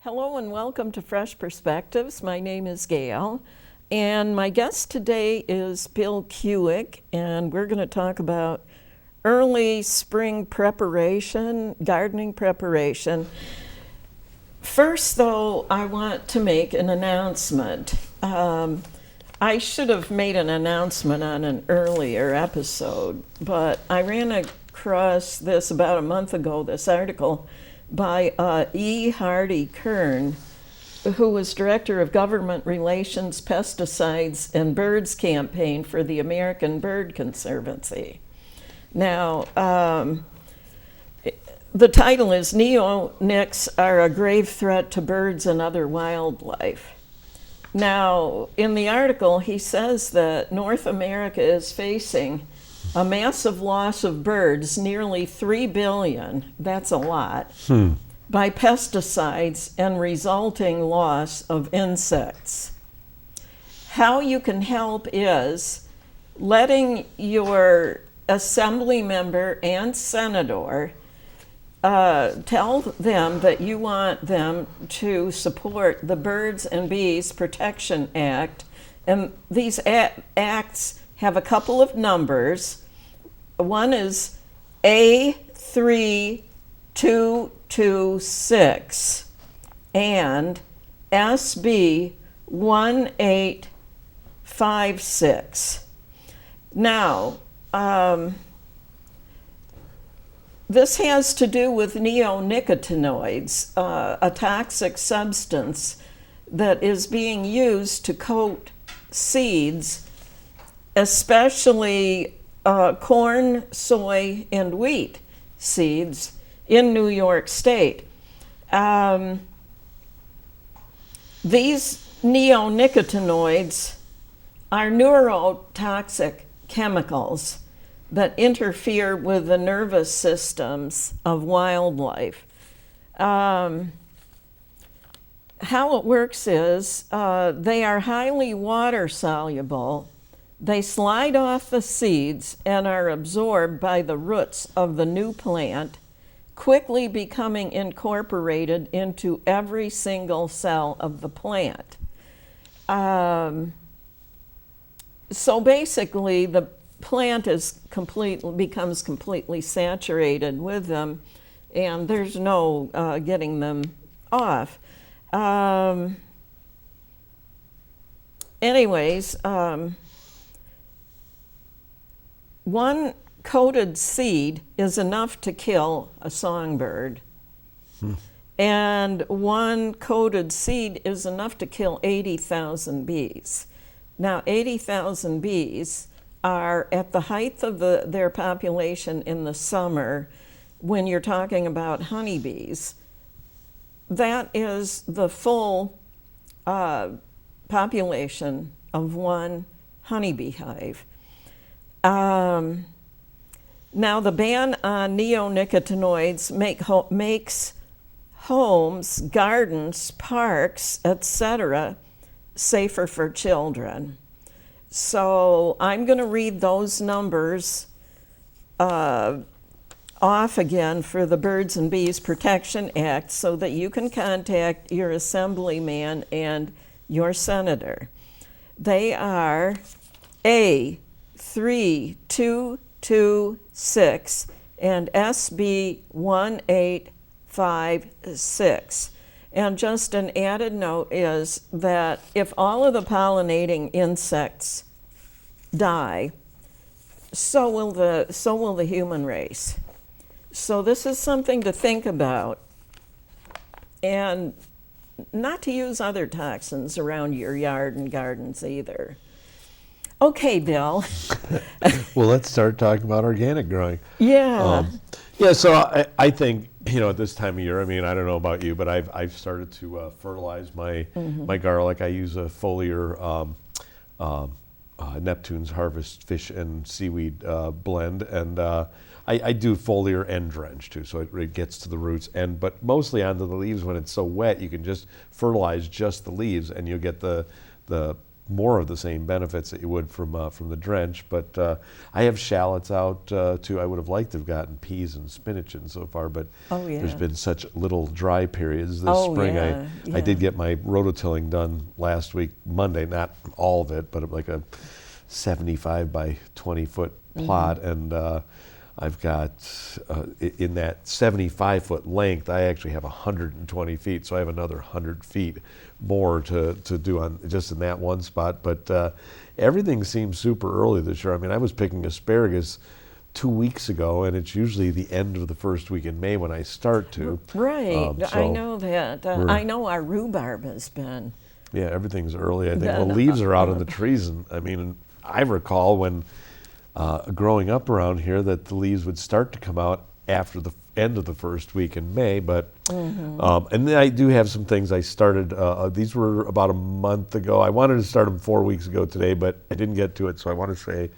Hello and welcome to Fresh Perspectives. My name is Gail, and my guest today is Bill Kuwik, and we're going to talk about early spring preparation, gardening preparation. First, though, I want to make an announcement. I should have made an announcement on an earlier episode, but I ran across this about a month ago, this article by E. Hardy Kern, who was Director of Government Relations, Pesticides, and Birds Campaign for the American Bird Conservancy. Now, the title is Neonics Are a Grave Threat to Birds and Other Wildlife. Now, in the article, he says that North America is facing a massive loss of birds, nearly 3 billion, that's a lot, by pesticides and resulting loss of insects. How you can help is letting your assembly member and senator tell them that you want them to support the Birds and Bees Protection Act. And these acts have a couple of numbers. One is A3226 and SB 1856. Now, this has to do with neonicotinoids, a toxic substance that is being used to coat seeds, especially corn, soy, and wheat seeds in New York State. These neonicotinoids are neurotoxic chemicals that interfere with the nervous systems of wildlife. How it works is they are highly water soluble. They slide off the seeds and are absorbed by the roots of the new plant, quickly becoming incorporated into every single cell of the plant. So basically, the plant becomes completely saturated with them, and there's no getting them off. One coated seed is enough to kill a songbird, and one coated seed is enough to kill 80,000 bees. Now, 80,000 bees are at the height of their population in the summer. When you're talking about honeybees, that is the full population of one honeybee hive. Now, the ban on neonicotinoids makes homes, gardens, parks, etc., safer for children. So I'm going to read those numbers off again for the Birds and Bees Protection Act so that you can contact your assemblyman and your senator. They are A3226 and SB 1856. And just an added note is that if all of the pollinating insects die, so will the human race. So this is something to think about, and not to use other toxins around your yard and gardens either. Okay, Bill. Well, let's start talking about organic growing. Yeah. So I think, at this time of year, I mean, I don't know about you, but I've started to fertilize my garlic. I use a foliar Neptune's Harvest Fish and Seaweed blend, and I do foliar and drench too, so it gets to the roots, but mostly onto the leaves. When it's so wet, you can just fertilize just the leaves, and you'll get the more of the same benefits that you would from the drench. But I have shallots out too. I would have liked to have gotten peas and spinach in so far, but there's been such little dry periods this spring. I did get my rototilling done last week, Monday, not all of it, but like a 75 by 20 foot plot, and I've got, in that 75-foot length, I actually have 120 feet, so I have another 100 feet more to do on just in that one spot. But everything seems super early this year. I mean, I was picking asparagus 2 weeks ago, and it's usually the end of the first week in May when I start to. Right, So I know that. I know our rhubarb has been. Yeah, everything's early. I think the leaves are out on the trees, and I mean, I recall when growing up around here that the leaves would start to come out after the end of the first week in May, but and then I do have some things I started. These were about a month ago. I wanted to start them 4 weeks ago today, but I didn't get to it, so I want to say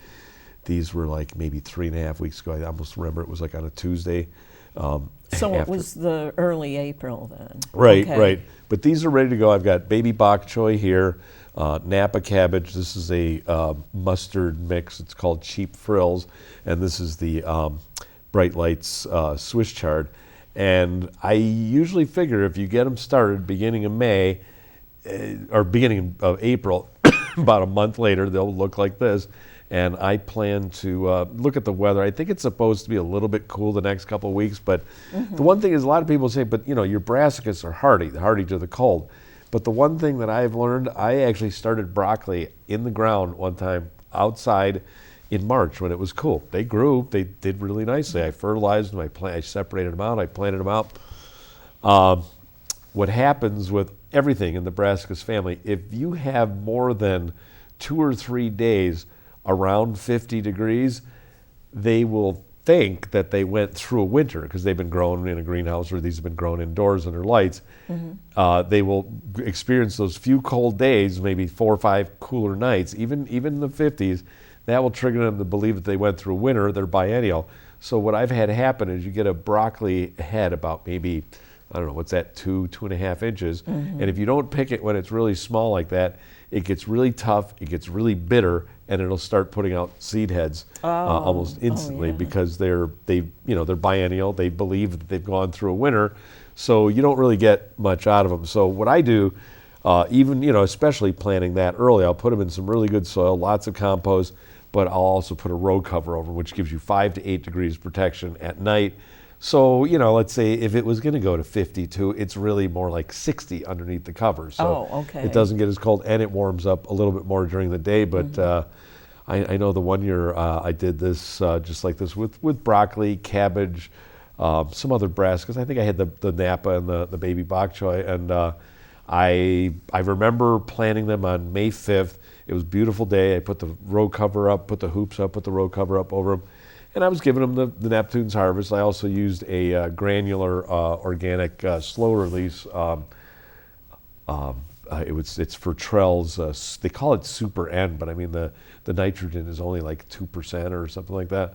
these were like maybe 3.5 weeks ago. I almost remember it was like on a Tuesday. So it was the early April then. Right, right. But these are ready to go. I've got baby bok choy here, Napa cabbage. This is a mustard mix. It's called Cheap Frills, and this is the Bright Lights Swiss chard. And I usually figure if you get them started beginning of May or beginning of April, about a month later, they'll look like this. And I plan to look at the weather. I think it's supposed to be a little bit cool the next couple of weeks, but the one thing is a lot of people say, but you know, your brassicas are hardy to the cold. But the one thing that I've learned, I actually started broccoli in the ground one time outside in March when it was cool. They grew, they did really nicely. I fertilized them, I separated them out, I planted them out. What happens with everything in the brassicas family, if you have more than 2 or 3 days around 50 degrees, they will think that they went through a winter because they've been grown in a greenhouse or these have been grown indoors under lights. They will experience those few cold days, maybe 4 or 5 cooler nights, even in the 50s. That will trigger them to believe that they went through winter, they're biennial. So what I've had happen is you get a broccoli head about maybe, I don't know, what's that, 2.5 inches. And if you don't pick it when it's really small like that, it gets really tough, it gets really bitter, and it'll start putting out seed heads almost instantly because they're biennial. They believe that they've gone through a winter, so you don't really get much out of them. So what I do, even especially planting that early, I'll put them in some really good soil, lots of compost, but I'll also put a row cover over, which gives you 5 to 8 degrees protection at night. So, let's say if it was going to go to 52, it's really more like 60 underneath the cover. So it doesn't get as cold, and it warms up a little bit more during the day. But I know the one year I did this just like this with broccoli, cabbage, some other brassicas. I think I had the Napa and the baby bok choy. And I remember planting them on May 5th. It was a beautiful day. I put the row cover up, put the hoops up, put the row cover up over them. And I was giving them the Neptune's Harvest. I also used a granular organic slow release. It's for Trell's. They call it Super N, but I mean the nitrogen is only like 2% or something like that.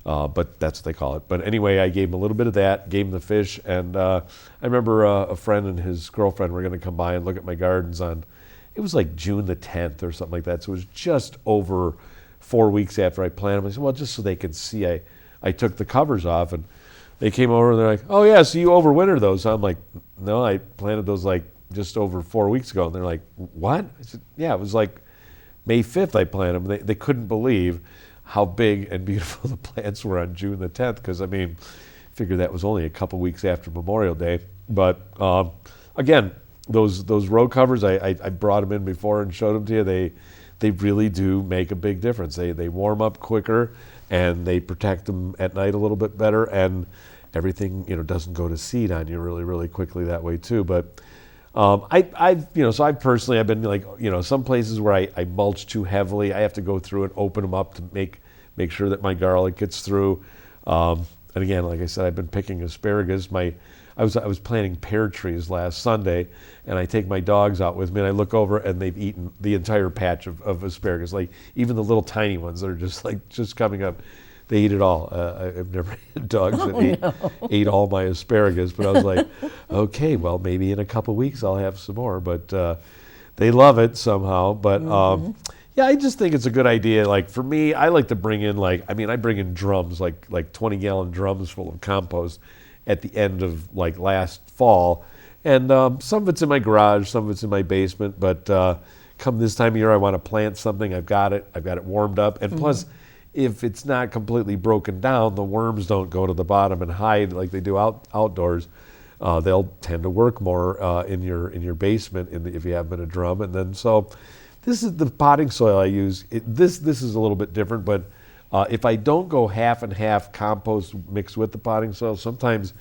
But that's what they call it. But anyway, I gave them a little bit of that, gave them the fish, and I remember a friend and his girlfriend were going to come by and look at my gardens it was like June the 10th or something like that. So it was just over 4 weeks after I planted them. I said, well, just so they could see, I took the covers off, and they came over and they're like, oh yeah, so you overwinter those. So I'm like, no, I planted those like just over 4 weeks ago. And they're like, what? I said, yeah, it was like May 5th I planted them. They couldn't believe how big and beautiful the plants were on June the 10th, because I mean, figure that was only a couple weeks after Memorial Day. But again, those row covers, I brought them in before and showed them to you. They really do make a big difference. They warm up quicker, and they protect them at night a little bit better, and everything doesn't go to seed on you really, really quickly that way too. But I've personally, I've been like, some places where I mulch too heavily, I have to go through and open them up to make sure that my garlic gets through. And again, like I said, I've been picking asparagus. I was planting pear trees last Sunday, and I take my dogs out with me, and I look over, and they've eaten the entire patch of asparagus, like even the little tiny ones that are just coming up. They eat it all. I've never had dogs that ate all my asparagus, but I was like, okay, well, maybe in a couple weeks I'll have some more. But they love it somehow. But yeah, I just think it's a good idea. Like for me, I like to bring in I bring in drums, like 20-gallon drums full of compost at the end of like last fall. And some of it's in my garage, some of it's in my basement. But come this time of year, I want to plant something. I've got it warmed up. And plus, if it's not completely broken down, the worms don't go to the bottom and hide like they do outdoors. They'll tend to work more in your basement if you have them in a drum. And then so this is the potting soil I use. This is a little bit different, but if I don't go half and half compost mixed with the potting soil, sometimes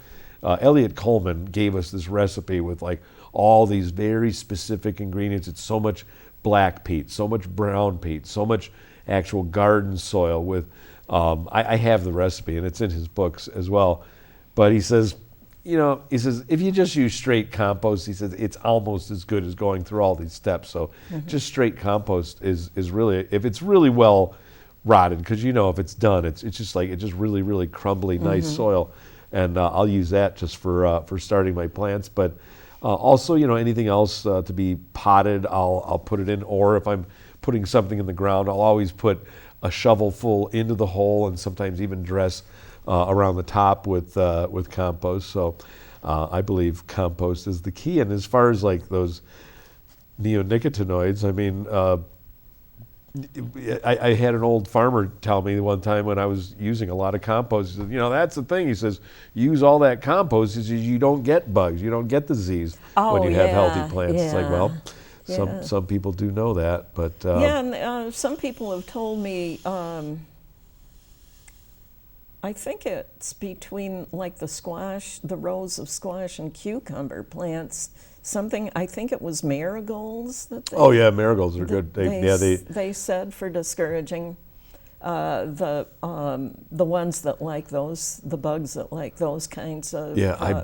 Elliot Coleman gave us this recipe with like all these very specific ingredients. It's so much black peat, so much brown peat, so much actual garden soil with, I have the recipe and it's in his books as well. But he says, if you just use straight compost, he says it's almost as good as going through all these steps. So just straight compost is really, if it's really well rotted, because if it's done, it's just really, really crumbly, nice soil. And I'll use that just for starting my plants. But also, anything else to be potted, I'll put it in. Or if I'm putting something in the ground, I'll always put a shovelful into the hole and sometimes even dress around the top with compost. So I believe compost is the key. And as far as like those neonicotinoids, I had an old farmer tell me one time when I was using a lot of compost, he said, that's the thing. He says, use all that compost. He says, you don't get bugs. You don't get disease when you have healthy plants. It's like, well, some people do know that. But and some people have told me, I think it's between like the rows of squash and cucumber plants, I think it was marigolds that they... Oh yeah, marigolds are good. They said for discouraging the ones that like those, the bugs that like those kinds of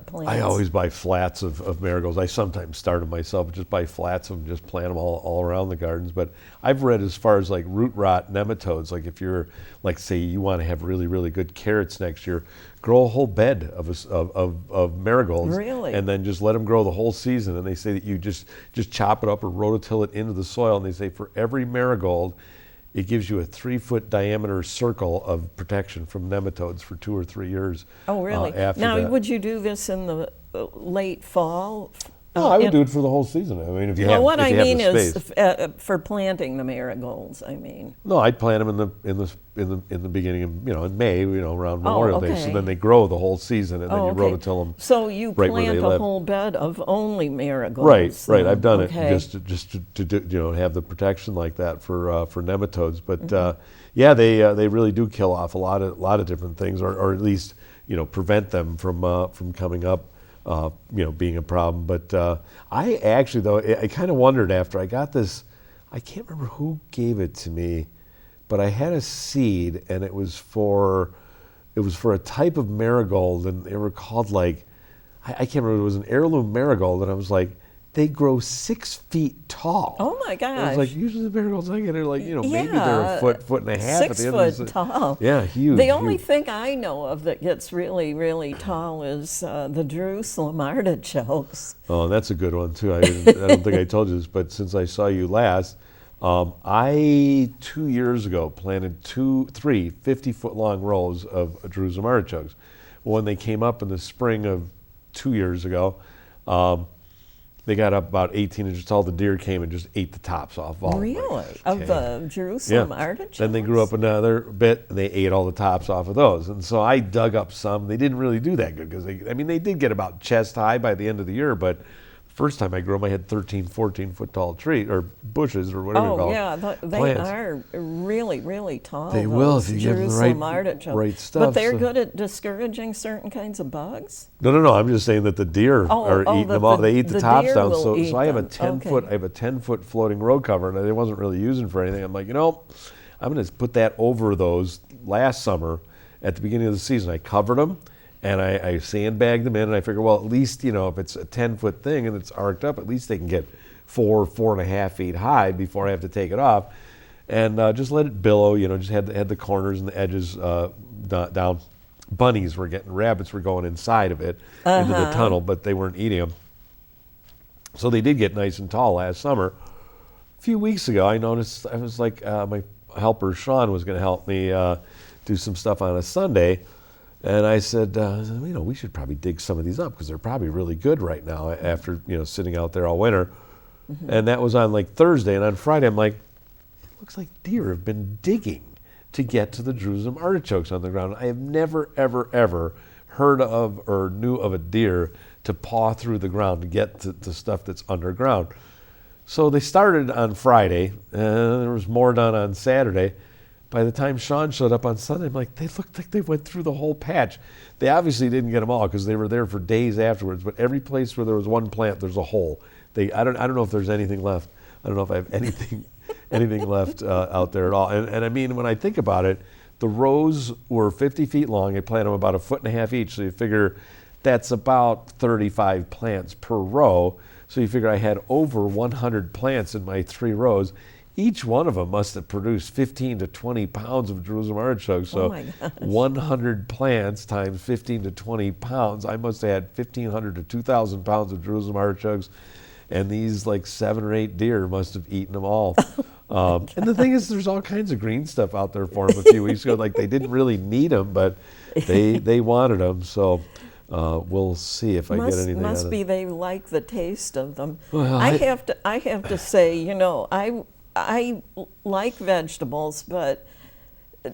plants. I always buy flats of marigolds. I sometimes start them myself, just buy flats of them, just plant them all around the gardens. But I've read as far as like root rot nematodes, like if you're, like say you want to have really, really good carrots next year, grow a whole bed of marigolds. Really? And then just let them grow the whole season. And they say that you just chop it up or rototill it into the soil. And they say for every marigold, it gives you a 3-foot diameter circle of protection from nematodes for 2 or 3 years. Oh, really? Now, would you do this in the late fall? No, I would do it for the whole season. If you have, what if I you have mean the is space. For planting the marigolds. No, I'd plant them in the beginning of in May, around Memorial Day. So then they grow the whole season, and then you rototill them. So you right plant a whole bed of only marigolds. Right. I've done it just to do, have the protection like that for nematodes. But they really do kill off a lot of different things, or at least prevent them from coming up. Being a problem. But I actually, though, I kind of wondered after I got this, I can't remember who gave it to me, but I had a seed, and it was for a type of marigold, and they were called I can't remember, it was an heirloom marigold, and I was like, they grow 6 feet tall. Oh my gosh. I was like, usually the marigolds I get are maybe they're a foot and a half at the end. 6 foot tall. Yeah, huge. The only thing I know of that gets really, really tall is the Jerusalem artichokes. Oh, that's a good one too. I don't think I told you this, but since I saw you last, I 2 years ago planted 3 50-foot long rows of Jerusalem artichokes. When they came up in the spring of 2 years ago, they got up about 18 inches tall. The deer came and just ate the tops off all Really? Of the Jerusalem artichokes? Then they grew up another bit, and they ate all the tops off of those. And so I dug up some. They didn't really do that good because they did get about chest high by the end of the year, but first time I grew them, I had 13, 14-foot tall trees or bushes or whatever you call they plants. are really, really tall. They will if you give them Jerusalem the artichokes. right stuff. But they're good at discouraging certain kinds of bugs? No. I'm just saying that the deer are eating them all. They eat the tops down. So I have a 10-foot. I have a 10-foot floating row cover, and I wasn't really using for anything. I'm like, I'm going to put that over those. Last summer, at the beginning of the season, I covered them. And I sandbagged them in, and I figured, well, at least, if it's a 10-foot thing and it's arced up, at least they can get 4.5 feet high before I have to take it off. And just let it billow, just had the corners and the edges down. Rabbits were going inside of it into the tunnel, but they weren't eating them. So they did get nice and tall last summer. few weeks ago, I noticed, I was like, my helper Sean was going to help me do some stuff on a Sunday. And I said, we should probably dig some of these up because they're probably really good right now after, sitting out there all winter. And that was on like Thursday. And on Friday, I'm like, it looks like deer have been digging to get to the Jerusalem artichokes on the ground. I have never, ever, ever heard of or knew of a deer to paw through the ground to get to stuff that's underground. So they started on Friday, and there was more done on Saturday. By the time Sean showed up on Sunday, I'm like, they looked like they went through the whole patch. They obviously didn't get them all because they were there for days afterwards, but every place where there was one plant, there's a hole. I don't know if there's anything left. I don't know if I have anything left out there at all. And I mean, when I think about it, the rows were 50 feet long. They planted them about 1.5 feet each, so you figure that's about 35 plants per row. So you figure I had over 100 plants in my 3 rows. Each one of them must have produced 15 to 20 pounds of Jerusalem artichokes. So 100 plants times 15 to 20 pounds. I must have had 1,500 to 2,000 pounds of Jerusalem artichokes. And these like 7 or 8 deer must have eaten them all. And the thing is, there's all kinds of green stuff out there for them a few weeks ago. Like they didn't really need them, but they wanted them. So we'll see if I get anything out of it. Must be they like the taste of them. Well, I have to say, I like vegetables, but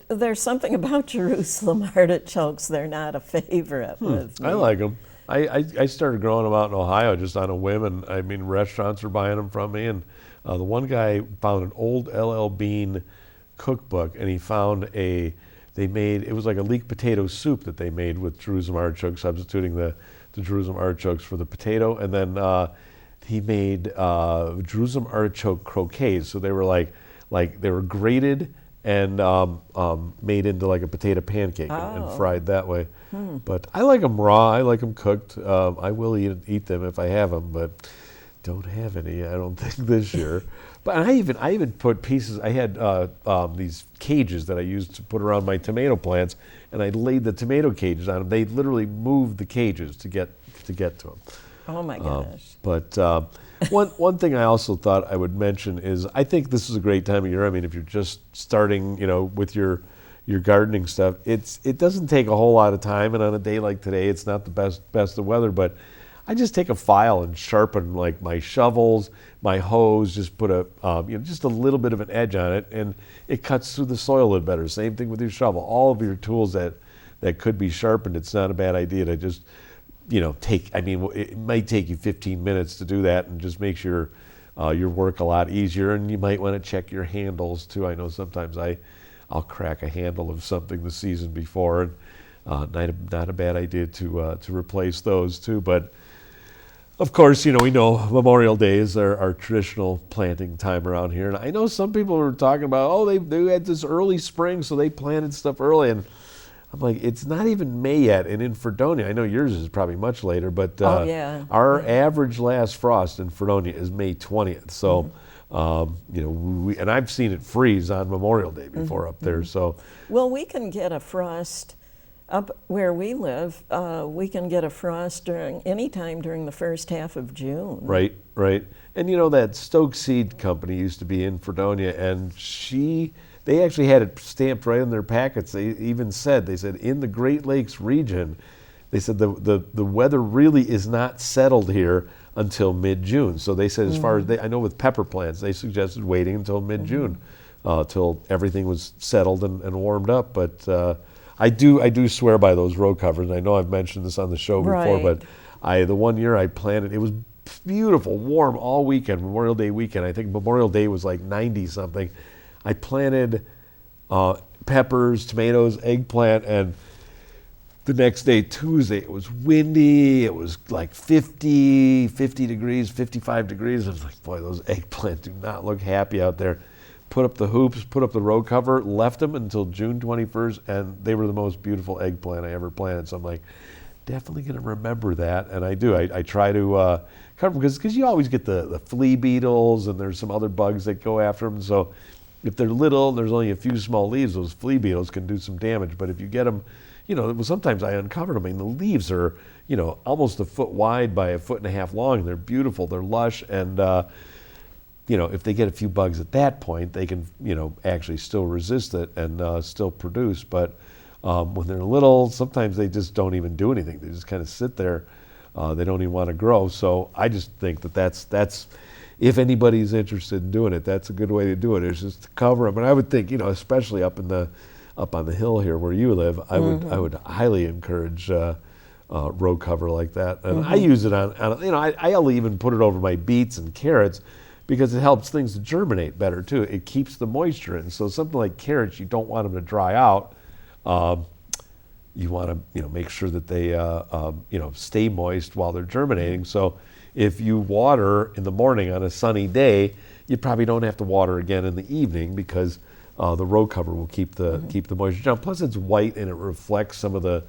there's something about Jerusalem artichokes. They're not a favorite with me. I like them. I started growing them out in Ohio just on a whim, and I mean restaurants are buying them from me. And the one guy found an old LL Bean cookbook, and he found it was like a leek potato soup that they made with Jerusalem artichokes, substituting the Jerusalem artichokes for the potato, and then he made Jerusalem artichoke croquets. So they were like they were grated and made into like a potato pancake and fried that way. But I like them raw. I like them cooked. I will eat them if I have them, but don't have any, I don't think, this year. But I even put pieces. I had these cages that I used to put around my tomato plants, and I laid the tomato cages on them. They literally moved the cages to get to them. Oh my gosh! But one thing I also thought I would mention is I think this is a great time of year. I mean, if you're just starting, with your gardening stuff, it doesn't take a whole lot of time, and on a day like today, it's not the best of weather. But I just take a file and sharpen like my shovels, my hose, just put just a little bit of an edge on it, and it cuts through the soil a little better. Same thing with your shovel. All of your tools that could be sharpened, it's not a bad idea to just it might take you 15 minutes to do that and just makes your work a lot easier. And you might want to check your handles too. I know sometimes I'll crack a handle of something the season before, and not a bad idea to replace those too. But of course, we know Memorial Day is our traditional planting time around here. And I know some people are talking about, they had this early spring, so they planted stuff early. And I'm like, it's not even May yet. And in Fredonia, I know yours is probably much later, but our average last frost in Fredonia is May 20th. So, and I've seen it freeze on Memorial Day before up there. So, well, we can get a frost up where we live. We can get a frost any time during the first half of June. Right. And that Stoke Seed Company used to be in Fredonia, and they actually had it stamped right in their packets. They even said, in the Great Lakes region, they said the weather really is not settled here until mid-June. So they said, as far as I know with pepper plants, they suggested waiting until mid-June till everything was settled and warmed up. But I do swear by those row covers. I know I've mentioned this on the show before, but the one year I planted, it was beautiful, warm all weekend, Memorial Day weekend. I think Memorial Day was like 90-something. I planted peppers, tomatoes, eggplant, and the next day, Tuesday, it was windy. It was like 50 degrees, 55 degrees. I was like, boy, those eggplant do not look happy out there. Put up the hoops, put up the row cover, left them until June 21st, and they were the most beautiful eggplant I ever planted. So I'm like, definitely going to remember that, and I do. I try to cover them because you always get the flea beetles, and there's some other bugs that go after them. So if they're little, there's only a few small leaves, those flea beetles can do some damage. But if you get them, sometimes I uncovered them. I mean, the leaves are, almost a foot wide by 1.5 feet long. They're beautiful. They're lush, and if they get a few bugs at that point, they can, actually still resist it and still produce. But when they're little, sometimes they just don't even do anything. They just kind of sit there. They don't even want to grow. So I just think that's if anybody's interested in doing it, that's a good way to do it. Is just to cover them. And I would think, especially up on the hill here where you live, I would highly encourage row cover like that. And I use it on I'll even put it over my beets and carrots because it helps things to germinate better too. It keeps the moisture in. So something like carrots, you don't want them to dry out. You want to make sure that they stay moist while they're germinating. So if you water in the morning on a sunny day, you probably don't have to water again in the evening because the row cover will keep the moisture down. Plus it's white and it reflects some of the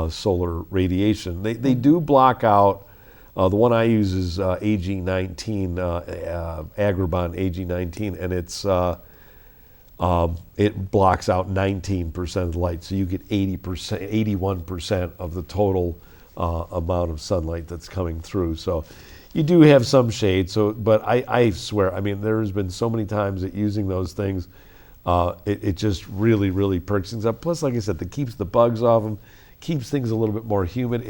solar radiation. They do block out. The one I use is AG19, Agribon AG19, and it blocks out 19% of the light, so you get 81% of the total amount of sunlight that's coming through. So you do have some shade. But I swear, there's been so many times that using those things, it just really, really perks things up. Plus, like I said, that keeps the bugs off them, keeps things a little bit more humid.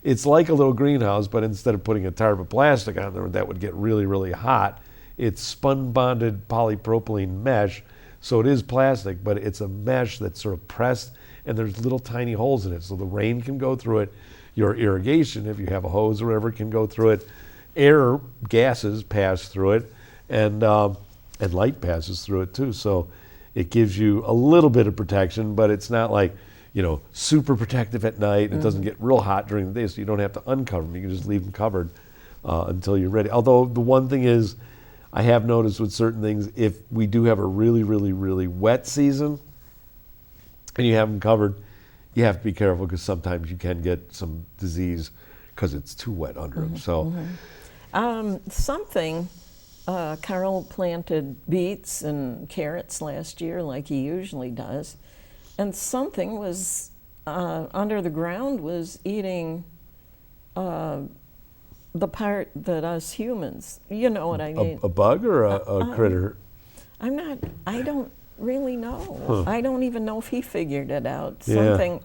It's like a little greenhouse, but instead of putting a tarp of plastic on there that would get really, really hot, it's spun bonded polypropylene mesh. So it is plastic, but it's a mesh that's sort of pressed, and there's little tiny holes in it. So the rain can go through it. Your irrigation, if you have a hose or whatever, can go through it. Air, gases pass through it, and light passes through it too. So it gives you a little bit of protection, but it's not like, super protective at night. It doesn't get real hot during the day, so you don't have to uncover them. You can just leave them covered until you're ready. Although the one thing is, I have noticed with certain things, if we do have a really, really, really wet season and you have them covered, you have to be careful because sometimes you can get some disease because it's too wet under them. So, Carl planted beets and carrots last year like he usually does, and something was under the ground was eating the part that us humans, you know what I mean. A bug or a critter? I don't really know. Huh. I don't even know if he figured it out. Yeah.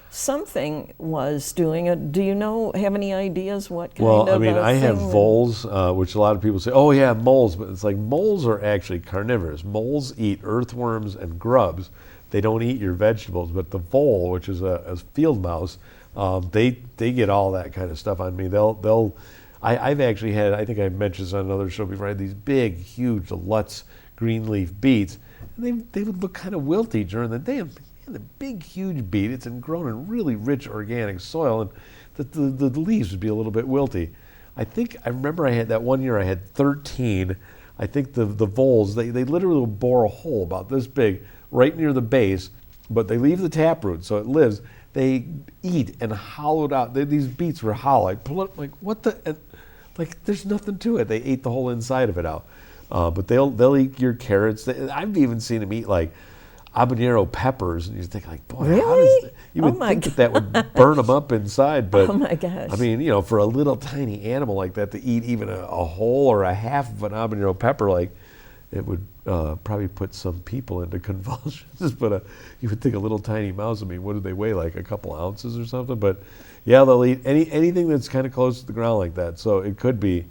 Something was doing it. Do you have any ideas what kind Well, of I have thing voles, which a lot of people say, oh yeah, moles, but it's like moles are actually carnivorous. Moles eat earthworms and grubs. They don't eat your vegetables, but the vole, which is a field mouse, they get all that kind of stuff on me. I've actually had, I think I mentioned this on another show before, I had these big, huge Lutz green leaf beets, and they would look kind of wilty during the day. And the big, huge beet, it's grown in really rich organic soil, and the leaves would be a little bit wilty. I remember I had that one year I had 13. I think the voles, they literally bore a hole about this big right near the base, but they leave the taproot, so it lives. They eat and hollowed out. These beets were hollow. I pull it, like, what the? And, like, there's nothing to it. They ate the whole inside of it out. But they'll eat your carrots. I've even seen them eat, like, habanero peppers, and you think, like, boy, Really? how does you would think that would burn them up inside. But Oh my gosh. for a little tiny animal like that to eat even a whole or a half of an habanero pepper, like, it would probably put some people into convulsions. But you would think a little tiny mouse, what do they weigh, like a couple ounces or something? But yeah, they'll eat anything that's kind of close to the ground like that. So it could be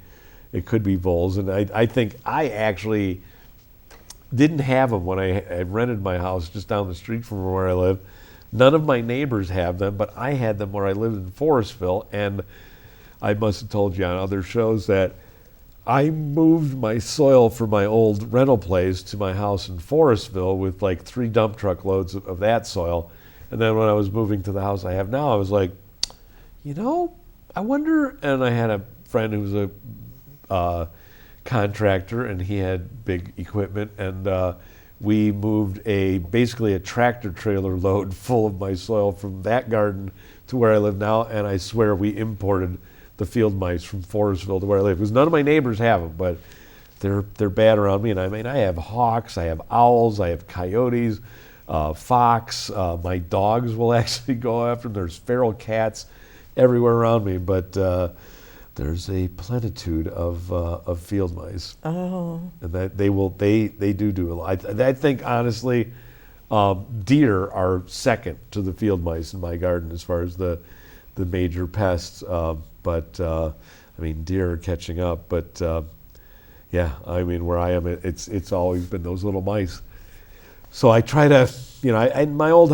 voles. And I think I actually didn't have them when I rented my house just down the street from where I live. None of my neighbors have them, but I had them where I lived in Forestville. And I must have told you on other shows that I moved my soil from my old rental place to my house in Forestville with like 3 dump truck loads of that soil. And then when I was moving to the house I have now, I was like, I wonder, and I had a friend who was a contractor, and he had big equipment, and we moved basically a tractor trailer load full of my soil from that garden to where I live now, and I swear we imported the field mice from Forestville to where I live, because none of my neighbors have them, but they're bad around me. And I have hawks, I have owls, I have coyotes, fox. My dogs will actually go after them. There's feral cats everywhere around me, but there's a plenitude of field mice, Oh, and that they do a lot. I think honestly, deer are second to the field mice in my garden as far as the major pests. But I mean, deer are catching up. But yeah, I mean, where I am, it's always been those little mice. So I try to, at my old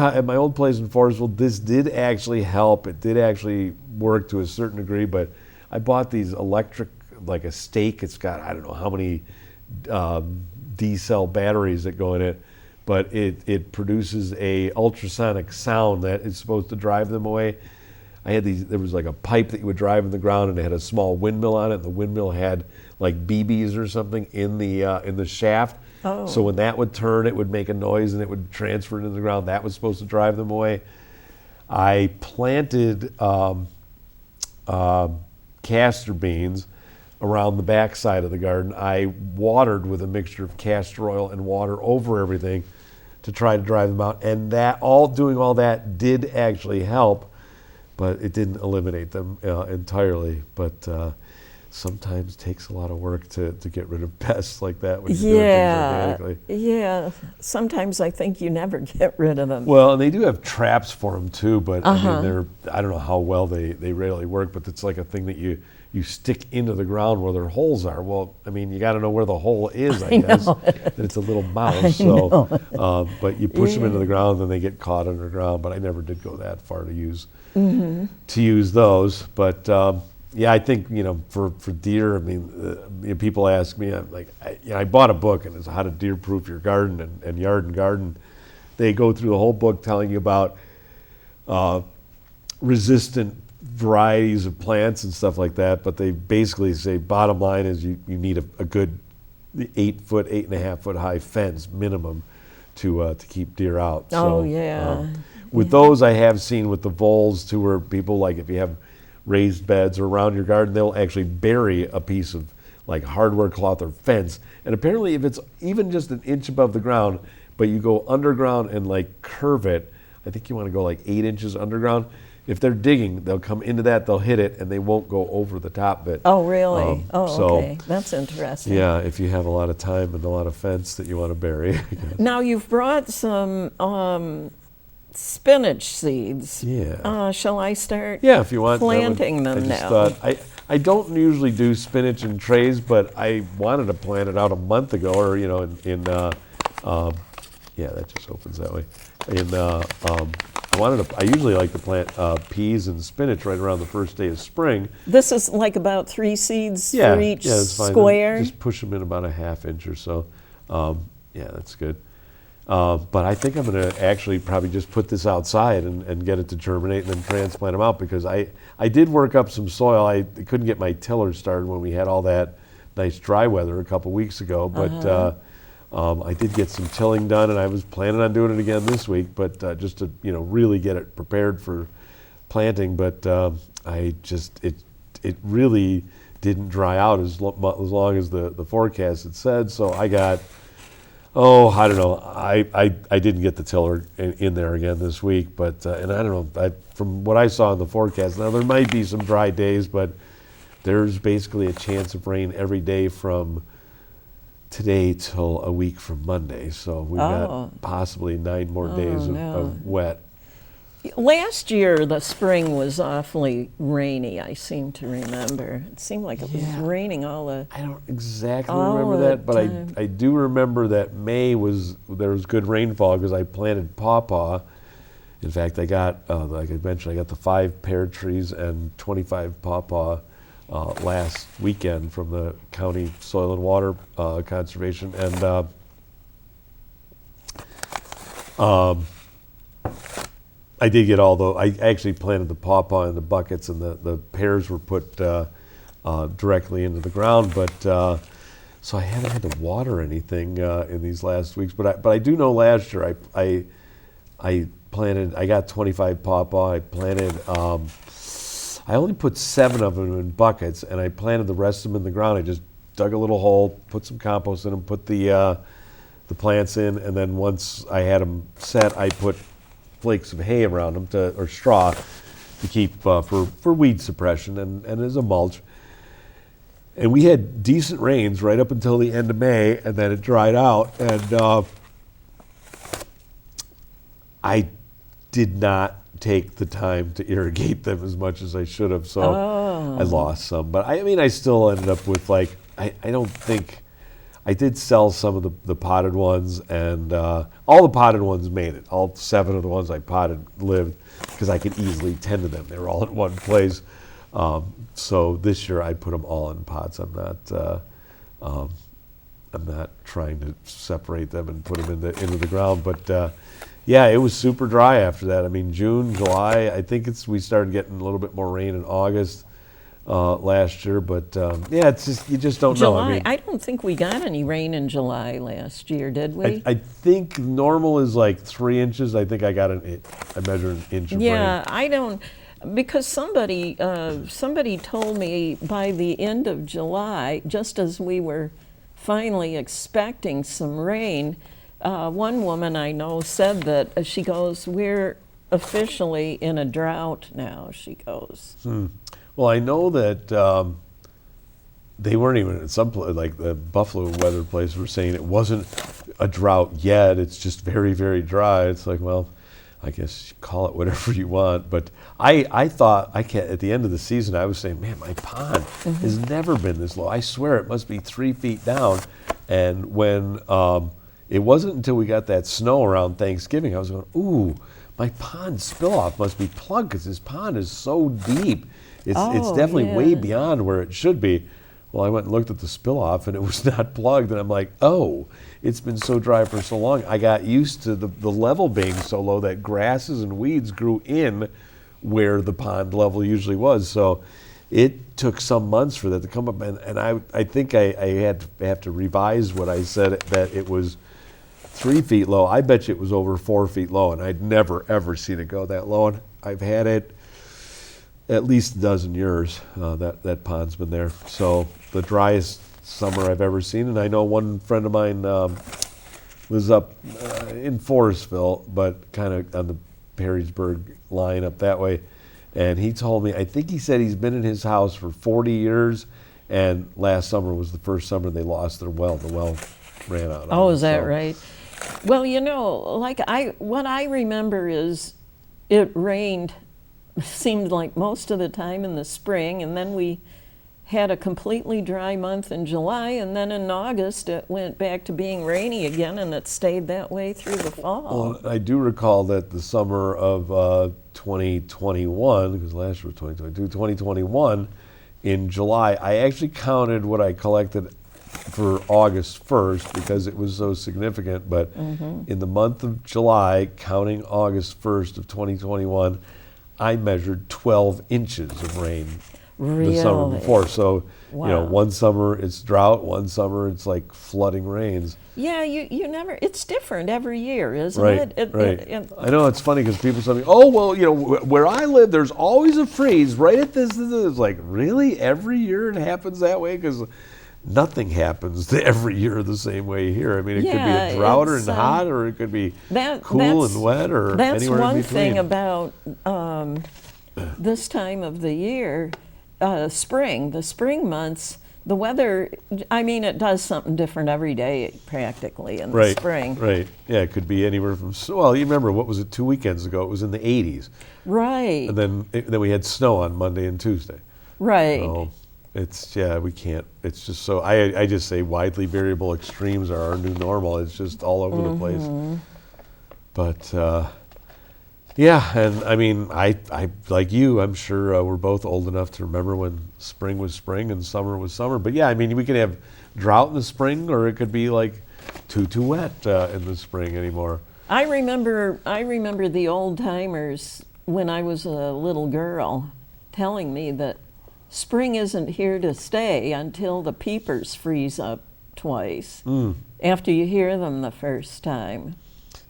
place in Forestville, this did actually help. It did actually work to a certain degree, but I bought these electric, like a stake. It's got, I don't know how many D-cell batteries that go in it, but it produces a ultrasonic sound that is supposed to drive them away. I had there was like a pipe that you would drive in the ground, and it had a small windmill on it, and the windmill had like BBs or something in the shaft. Oh. So when that would turn, it would make a noise and it would transfer into the ground. That was supposed to drive them away. I planted castor beans around the back side of the garden. I watered with a mixture of castor oil and water over everything to try to drive them out. And doing all that did actually help, but it didn't eliminate them entirely. But sometimes takes a lot of work to get rid of pests like that when you're doing things organically. Yeah. Sometimes I think you never get rid of them. Well, and they do have traps for them too, but I mean, I don't know how well they really work, but it's like a thing that you stick into the ground where their holes are. Well, I mean, you got to know where the hole is, I guess. That it's a little mouse. So, but you push them into the ground, and they get caught underground. But I never did go that far to use those. But yeah, I think for deer, I mean, people ask me, I'm like, I bought a book, and it's How to Deer Proof Your Garden and Yard and Garden. They go through the whole book telling you about resistant varieties of plants and stuff like that, but they basically say bottom line is you need a good 8 foot, 8.5 foot high fence minimum to keep deer out. Oh, yeah. With those, I have seen with the voles too, where people, like, if you have raised beds or around your garden, they'll actually bury a piece of like hardware cloth or fence. And apparently if it's even just an inch above the ground, but you go underground and like curve it, I think you want to go like 8 inches underground. If they're digging, they'll come into that, they'll hit it, and they won't go over the top of it. Oh, really? Okay. That's interesting. Yeah, if you have a lot of time and a lot of fence that you want to bury. Now, you've brought some spinach seeds. Yeah. Shall I start if you want, planting them now? I don't usually do spinach in trays, but I wanted to plant it out a month ago, or that just opens that way. I usually like to plant peas and spinach right around the first day of spring. This is like about 3 seeds for each that's fine. square? Just push them in about a ½ inch or so. That's good. But I think I'm going to actually probably just put this outside and get it to germinate and then transplant them out, because I did work up some soil. I couldn't get my tiller started when we had all that nice dry weather a couple weeks ago, but I did get some tilling done, and I was planning on doing it again this week, but just to really get it prepared for planting. But it really didn't dry out as long as the forecast had said. So I got, I don't know. I didn't get the tiller in there again this week, but and I don't know. From what I saw in the forecast, now there might be some dry days, but there's basically a chance of rain every day from today till a week from Monday. So we've got possibly 9 more days of wet. Last year, the spring was awfully rainy, I seem to remember. It seemed like it was raining all the I don't exactly remember that, but I do remember that there was good rainfall because I planted pawpaw. In fact, I got, like I mentioned, I got the 5 pear trees and 25 pawpaw last weekend from the county soil and water conservation, and I did get I actually planted the pawpaw in the buckets, and the pears were put directly into the ground, but so I haven't had to water anything in these last weeks. But I do know last year I got 25 pawpaw. I planted. I only put 7 of them in buckets, and I planted the rest of them in the ground. I just dug a little hole, put some compost in them, put the plants in, and then once I had them set, I put flakes of hay around them or straw to keep for weed suppression and as a mulch. And we had decent rains right up until the end of May, and then it dried out. And I did not take the time to irrigate them as much as I should have, so I lost some. But I mean, I still ended up with like, I don't think, I did sell some of the potted ones, and all the potted ones made it. All 7 of the ones I potted lived, because I could easily tend to them. They were all in one place. So this year I put them all in pots. I'm not trying to separate them and put them into the ground. But yeah, it was super dry after that. I mean, June, July. I think we started getting a little bit more rain in August last year. But yeah, it's just, you just don't know. July, I mean, I don't think we got any rain in July last year, did we? I think normal is like 3 inches. I think I measured an inch of rain. Yeah, I don't, because somebody told me by the end of July, just as we were finally expecting some rain, one woman I know said that, she goes, we're officially in a drought now, she goes. Well, I know that they weren't even at some place, like the Buffalo weather place, were saying it wasn't a drought yet. It's just very, very dry. It's like, well, I guess you call it whatever you want. But I thought, at the end of the season, I was saying, man, my pond has never been this low. I swear it must be 3 feet down. And when it wasn't until we got that snow around Thanksgiving, I was going, ooh, my pond spill-off must be plugged, because this pond is so deep. It's definitely way beyond where it should be. Well, I went and looked at the spill-off, and it was not plugged, and I'm like, oh, it's been so dry for so long. I got used to the level being so low that grasses and weeds grew in where the pond level usually was. So it took some months for that to come up, and I think I have to revise what I said, that it was 3 feet low. I bet you it was over 4 feet low, and I'd never, ever seen it go that low. And I've had it at least a dozen years, that pond's been there. So the driest summer I've ever seen. And I know one friend of mine lives up in Forestville, but kind of on the Perrysburg line up that way. And he told me, I think he said he's been in his house for 40 years, and last summer was the first summer they lost their well. The well ran out. Oh, is that right? Well, you know, like what I remember is it rained, seemed like most of the time in the spring, and then we had a completely dry month in July, and then in August it went back to being rainy again, and it stayed that way through the fall. Well, I do recall that the summer of 2021, because last year was 2022, 2021, in July, I actually counted what I collected for August 1st, because it was so significant, but in the month of July, counting August 1st of 2021, I measured 12 inches of rain the summer before. So, wow. You know, one summer it's drought, one summer it's like flooding rains. Yeah, you never, it's different every year, isn't it? Right. I know, it's funny because people say, oh, well, you know, where I live, there's always a freeze right at this. It's like, really? Every year it happens that way? Because nothing happens every year the same way here. I mean, it could be a drought and hot, or it could be cool and wet, or anywhere in between. That's one thing about this time of the year, the spring months, the weather, I mean, it does something different every day practically in the spring. Right, yeah, it could be anywhere from, well, you remember, what was it, 2 weekends ago? It was in the 80s. Right. And then we had snow on Monday and Tuesday. Right. So it's, we can't, it's just so, I just say widely variable extremes are our new normal. It's just all over the place. But, yeah, and I mean, I like you, I'm sure we're both old enough to remember when spring was spring and summer was summer. But yeah, I mean, we could have drought in the spring, or it could be like too wet in the spring anymore. I remember the old timers when I was a little girl telling me that spring isn't here to stay until the peepers freeze up twice after you hear them the first time.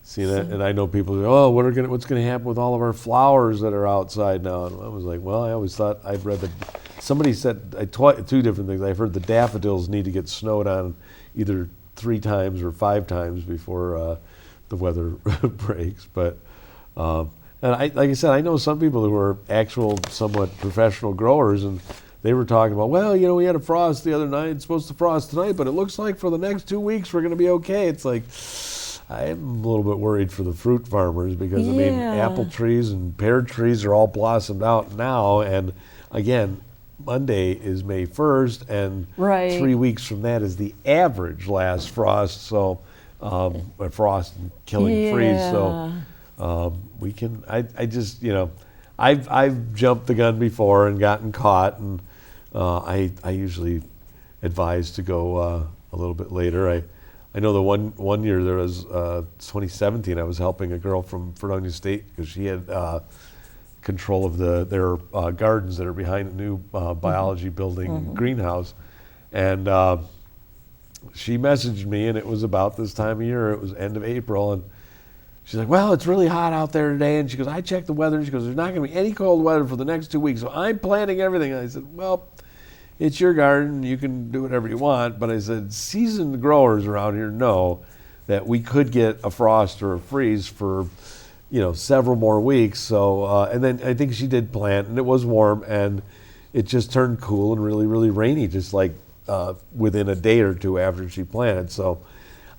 See that, and I know people say, "Oh, what's going to happen with all of our flowers that are outside now?" And I was like, "Well, I always thought I've read that somebody said two different things. I've heard the daffodils need to get snowed on either 3 times or 5 times before the weather breaks." But and like I said, I know some people who are actual, somewhat professional growers, and they were talking about, well, we had a frost the other night. It's supposed to frost tonight, but it looks like for the next 2 weeks we're going to be okay. It's like, I'm a little bit worried for the fruit farmers because, I mean, apple trees and pear trees are all blossomed out now. And again, Monday is May 1st, and 3 weeks from that is the average last frost. So, frost and killing freeze. So, we can, I just, I've jumped the gun before and gotten caught, and I usually advise to go a little bit later. I know the one year there was 2017. I was helping a girl from Fredonia State because she had control of their gardens that are behind a new biology building greenhouse, and she messaged me, and it was about this time of year. It was end of April, and she's like, well, it's really hot out there today. And she goes, I checked the weather. And she goes, there's not going to be any cold weather for the next 2 weeks. So I'm planting everything. And I said, well, it's your garden. You can do whatever you want. But I said, seasoned growers around here know that we could get a frost or a freeze for, several more weeks. So, and then I think she did plant, and it was warm, and it just turned cool and really, really rainy, just like within a day or two after she planted. So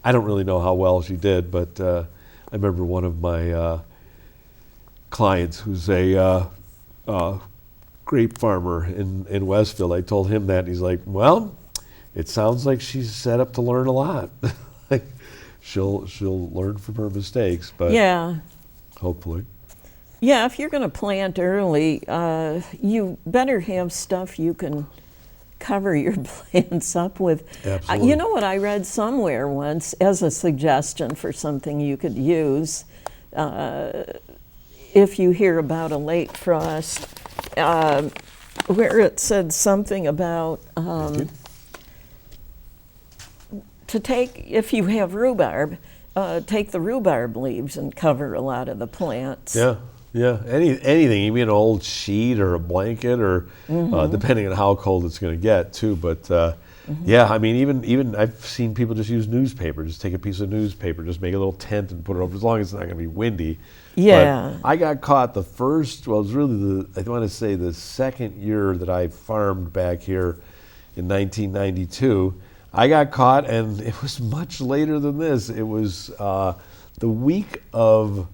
I don't really know how well she did, but I remember one of my clients who's a grape farmer in Westville. I told him that, and he's like, well, it sounds like she's set up to learn a lot. Like she'll learn from her mistakes, but hopefully. Yeah, if you're going to plant early, you better have stuff you can cover your plants up with. Absolutely. You know what I read somewhere once as a suggestion for something you could use if you hear about a late frost, where it said something about to take, if you have rhubarb, take the rhubarb leaves and cover a lot of the plants. Yeah, anything, even an old sheet or a blanket, or depending on how cold it's going to get too. But yeah, I mean, even I've seen people just use newspaper. Just take a piece of newspaper, just make a little tent and put it over, as long as it's not going to be windy. Yeah. But I got caught the first, well, it was really I want to say the second year that I farmed back here in 1992. I got caught, and it was much later than this. It was the week of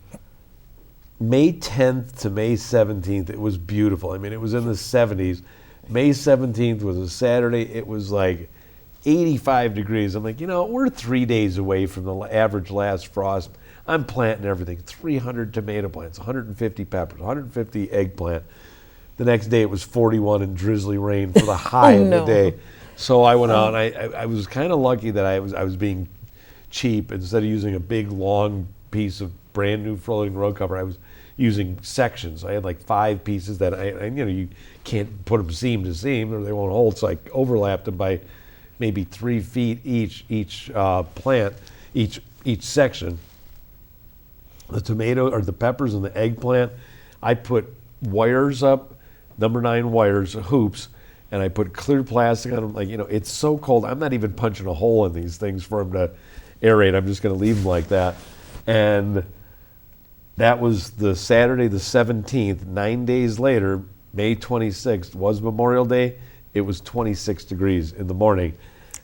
May 10th to May 17th. It was beautiful. I mean, it was in the 70s. May 17th was a Saturday. It was like 85 degrees. I'm like, we're 3 days away from the average last frost. I'm planting everything. 300 tomato plants, 150 peppers, 150 eggplant. The next day it was 41 and drizzly rain for the high of the day. So I went out, and I was kind of lucky that I was being cheap. Instead of using a big long piece of brand new floating row cover, I was using sections. I had like 5 pieces that you can't put them seam to seam or they won't hold. So I overlapped them by maybe 3 feet each plant, each section. The tomato or the peppers and the eggplant, I put wires up, number 9 wires, hoops, and I put clear plastic on them. Like, it's so cold. I'm not even punching a hole in these things for them to aerate. I'm just going to leave them like that. And that was the Saturday the 17th. 9 days later, May 26th, was Memorial Day. It was 26 degrees in the morning.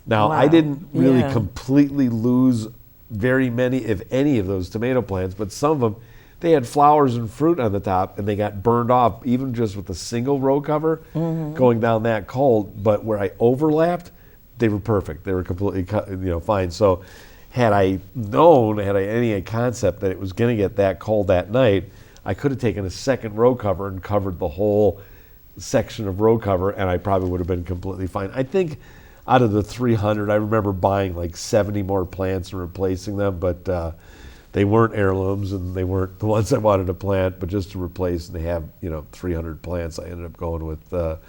Now, I didn't really completely lose very many, if any, of those tomato plants, but some of them, they had flowers and fruit on the top, and they got burned off, even just with a single row cover, going down that cold. But where I overlapped, they were perfect. They were completely fine. So had I known, had I any concept that it was going to get that cold that night, I could have taken a second row cover and covered the whole section of row cover, and I probably would have been completely fine. I think out of the 300, I remember buying like 70 more plants and replacing them, but they weren't heirlooms, and they weren't the ones I wanted to plant, but just to replace, and they have 300 plants. I ended up going with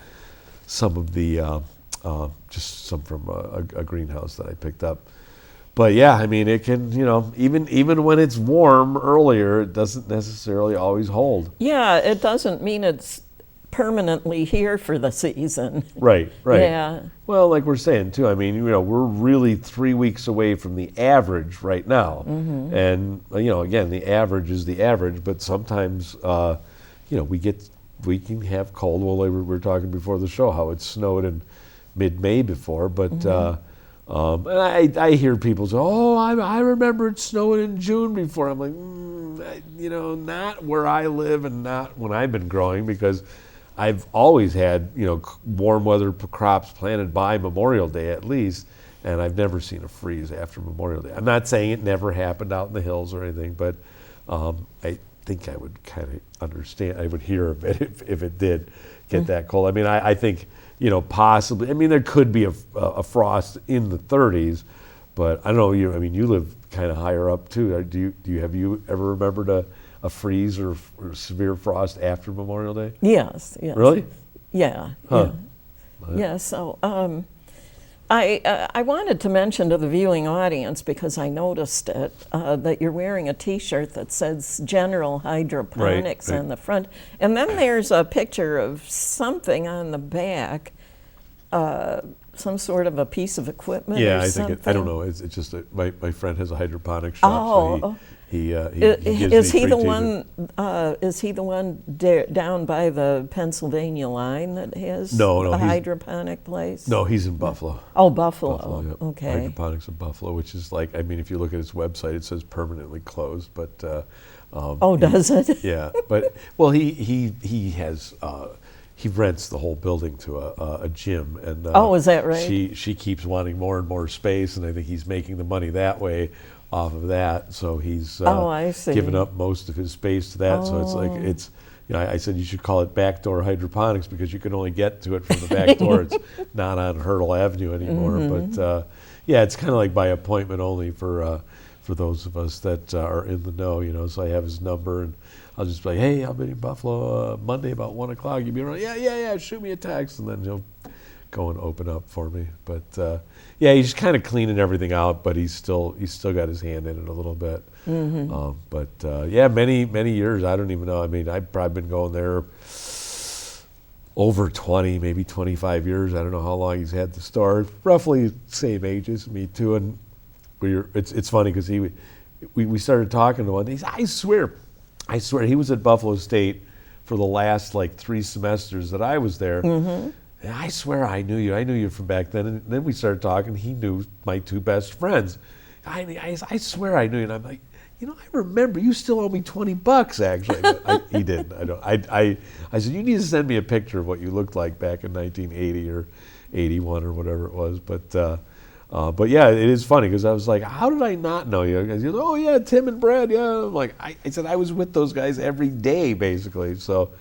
some of the just some from a greenhouse that I picked up. But yeah, I mean, it can, even when it's warm earlier, it doesn't necessarily always hold. Yeah, it doesn't mean it's permanently here for the season. Right. Yeah. Well, like we're saying too, I mean, we're really 3 weeks away from the average right now. And, again, the average is the average, but sometimes, we get we can have cold. Well, we were talking before the show how it snowed in mid-May before, but and I hear people say, "Oh, I remember it snowing in June before." I'm like, not where I live and not when I've been growing, because I've always had warm weather crops planted by Memorial Day at least, and I've never seen a freeze after Memorial Day. I'm not saying it never happened out in the hills or anything, but I think I would kind of understand. I would hear of it if it did get that cold. I mean, I think possibly. I mean, there could be a frost in the 30s, but I don't know. You live kind of higher up too. Have you ever remembered a freeze or severe frost after Memorial Day? Yes. Really? Yeah. Huh. Yeah. So I wanted to mention to the viewing audience, because I noticed it, that you're wearing a T-shirt that says General Hydroponics Right. on the front, and then there's a picture of something on the back, some sort of a piece of equipment. Yeah, or I something. think I don't know. It's just that my friend has a hydroponic shop, so he gives Is me he free the t-shirts. one? Is he the one down by the Pennsylvania line that has No, a he's- hydroponic place? No, he's in Buffalo. Oh, Buffalo. Yep. Okay. Hydroponics in Buffalo, which is like, I mean, if you look at his website, it says permanently closed, but Does it? yeah, but well, he has he rents the whole building to a gym, and Is that right? She keeps wanting more and more space, and I think he's making the money that way off of that. So he's I see. given up most of his space to that. So it's like I said you should call it backdoor hydroponics, because you can only get to it from the back door. It's not on Hurdle Avenue anymore. But yeah, it's kind of like by appointment only for those of us that are in the know. So I have his number, and I'll just be like, "Hey, I'll be in Buffalo Monday about 1 o'clock. You be around?" Yeah. Shoot me a text, and then he'll go and open up for me. But yeah, he's just kind of cleaning everything out, but he's still got his hand in it a little bit. But yeah, many years. I don't even know. I mean, I've probably been going there over 20, maybe 25 years. I don't know how long he's had the store. Roughly same age as me too. And it's funny because we started talking to one. He said, I swear he was at Buffalo State for the last like 3 semesters that I was there. And I swear I knew you. I knew you from back then. And then we started talking. He knew my 2 best friends. I swear I knew you. And I'm like, I remember you still owe me $20 actually. But he didn't. I said, you need to send me a picture of what you looked like back in 1980 or 81 or whatever it was. But yeah, it is funny because I was like, how did I not know you? Because oh yeah, Tim and Brad. Yeah, I'm like, I said I was with those guys every day basically. So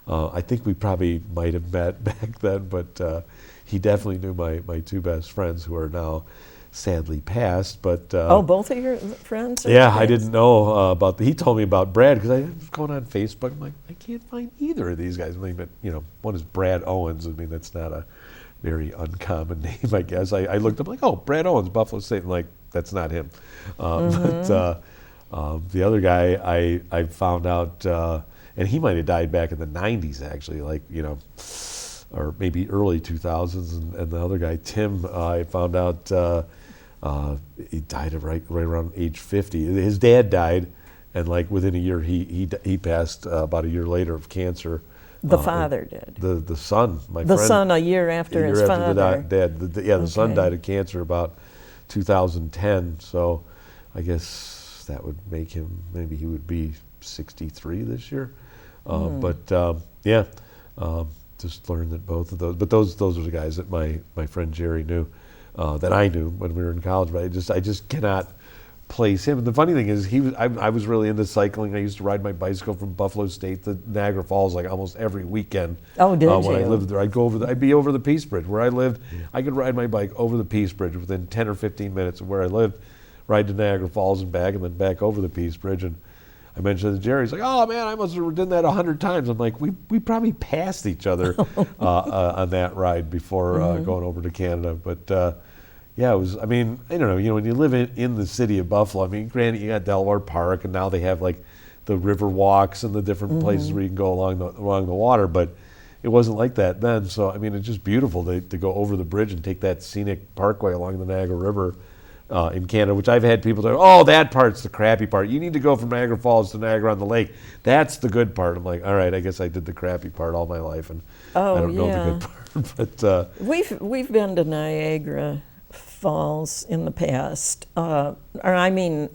I think we probably might have met back then, but he definitely knew my 2 best friends, who are now sadly passed. But both of your friends? Yeah, I didn't know about. He told me about Brad because I was going on Facebook. I'm like, I can't find either of these guys. I mean, but one is Brad Owens. I mean, that's not a very uncommon name, I guess. I looked up like, oh, Brad Owens, Buffalo State. And like, that's not him. But the other guy, I found out, and he might have died back in the 90s, actually, like, or maybe early 2000s. And the other guy, Tim, I found out he died at right around age 50. His dad died, and like within a year, he passed about a year later of cancer. The father did. The son, my the friend. son a year after his father. The dad. The son died of cancer about 2010. So I guess that would make him, maybe he would be 63 this year. But yeah, just learned that both of those. But those are the guys that my friend Jerry knew, that I knew when we were in college. But I just cannot place him. And the funny thing is, I was really into cycling. I used to ride my bicycle from Buffalo State to Niagara Falls like almost every weekend. Oh, did you? When I lived there, I'd be over the Peace Bridge where I lived. I could ride my bike over the Peace Bridge within 10 or 15 minutes of where I lived, ride to Niagara Falls and back, and then back over the Peace Bridge. And I mentioned to Jerry, he's like, "Oh man, I must have done that 100 times." I'm like, we probably passed each other on that ride before going over to Canada, but. Yeah, it was. I mean, I don't know. When you live in the city of Buffalo, I mean, granted, you got Delaware Park, and now they have like the river walks and the different places where you can go along the water. But it wasn't like that then. So I mean, it's just beautiful to go over the bridge and take that scenic parkway along the Niagara River in Canada, which I've had people say, oh, that part's the crappy part. You need to go from Niagara Falls to Niagara-on-the-Lake. That's the good part. I'm like, all right, I guess I did the crappy part all my life, and I don't know the good part. But we've been to Niagara Falls in the past, or I mean,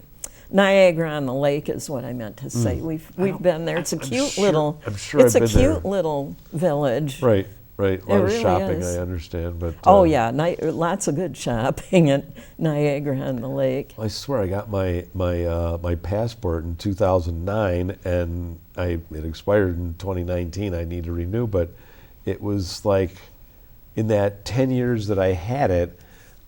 Niagara-on-the-Lake is what I meant to say. We've been there. It's a cute little. I'm sure it's I've a been there. cute little village. Right. A lot of really shopping, is. I understand. But Oh yeah, lots of good shopping at Niagara-on-the-Lake. I swear I got my passport in 2009, and it expired in 2019. I need to renew, but it was like in that 10 years that I had it,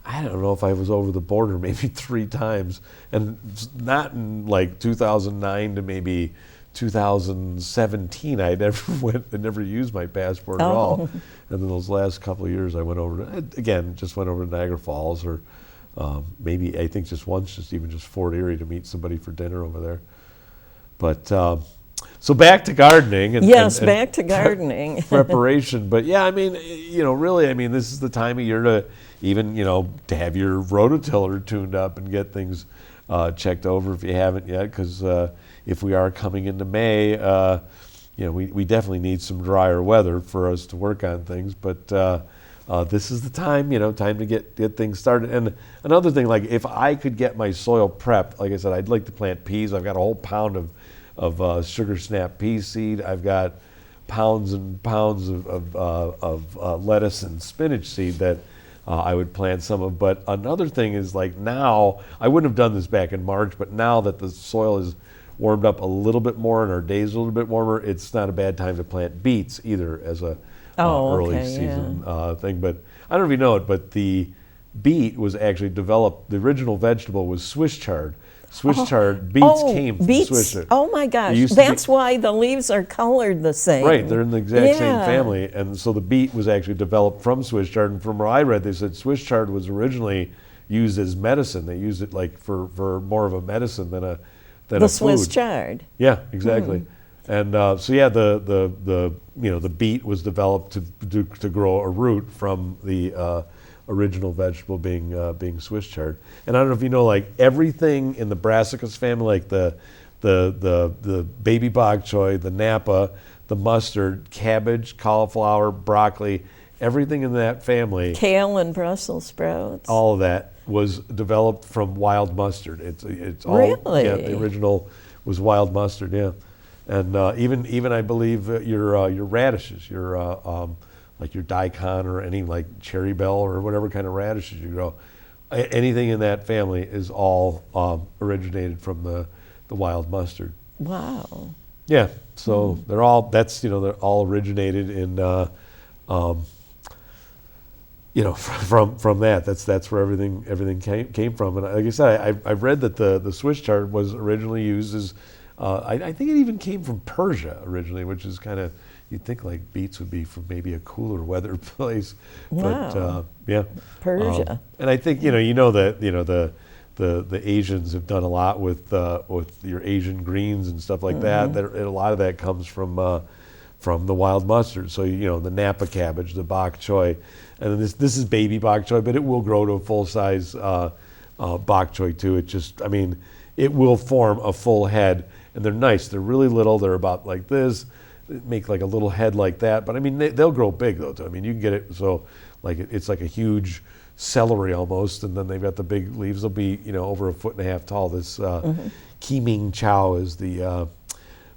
I don't know if I was over the border maybe 3 times, and not in like 2009 to maybe 2017. I never used my passport at all. And then those last couple of years, I went over just went over to Niagara Falls, or maybe I think just once, just Fort Erie to meet somebody for dinner over there. But so back to gardening. Back to gardening. Preparation. But yeah, I mean, really, I mean, this is the time of year to even, to have your rototiller tuned up and get things checked over if you haven't yet, because if we are coming into May, we definitely need some drier weather for us to work on things. But this is the time, time to get things started. And another thing, like if I could get my soil prepped, like I said, I'd like to plant peas. I've got a whole pound of sugar snap pea seed. I've got pounds and pounds of lettuce and spinach seed that I would plant some of. But another thing is, like, now, I wouldn't have done this back in March, but now that the soil is warmed up a little bit more and our days are a little bit warmer, it's not a bad time to plant beets either as a early season thing. But I don't know if you know it, but the beet was actually developed, the original vegetable was Swiss chard. Swiss chard, beets came from Swiss chard. Oh my gosh, that's why the leaves are colored the same. Right, they're in the exact same family. And so the beet was actually developed from Swiss chard. And from what I read, they said Swiss chard was originally used as medicine. They used it like for more of a medicine than a Swiss chard. Yeah, exactly. And the beet was developed to grow a root from the original vegetable being Swiss chard. And I don't know if you know, like everything in the brassicas family, like the baby bok choy, the napa, the mustard, cabbage, cauliflower, broccoli, everything in that family, kale and Brussels sprouts, all of that was developed from wild mustard. It's all really? Yeah, the original was wild mustard. Yeah, and even I believe your radishes, like your daikon or any like cherry bell or whatever kind of radishes you grow, anything in that family is all originated from the wild mustard. Wow. Yeah, so they're all originated in from that. That's where everything came from. And like I said, I've read that the Swiss chard was originally used as I think it even came from Persia originally, which is kind of, you'd think like beets would be from maybe a cooler weather place. Wow. But Persia. And I think that the Asians have done a lot with your Asian greens and stuff like that. A lot of that comes from the wild mustard. So the Napa cabbage, the bok choy, and this is baby bok choy, but it will grow to a full size bok choy too. It will form a full head, and they're nice. They're really little. They're about like this. They make like a little head like that, but they'll grow big though too. You can get it so like it's like a huge celery almost, and then they've got the big leaves. They'll be over 1.5 feet tall. This Kiming Chow is the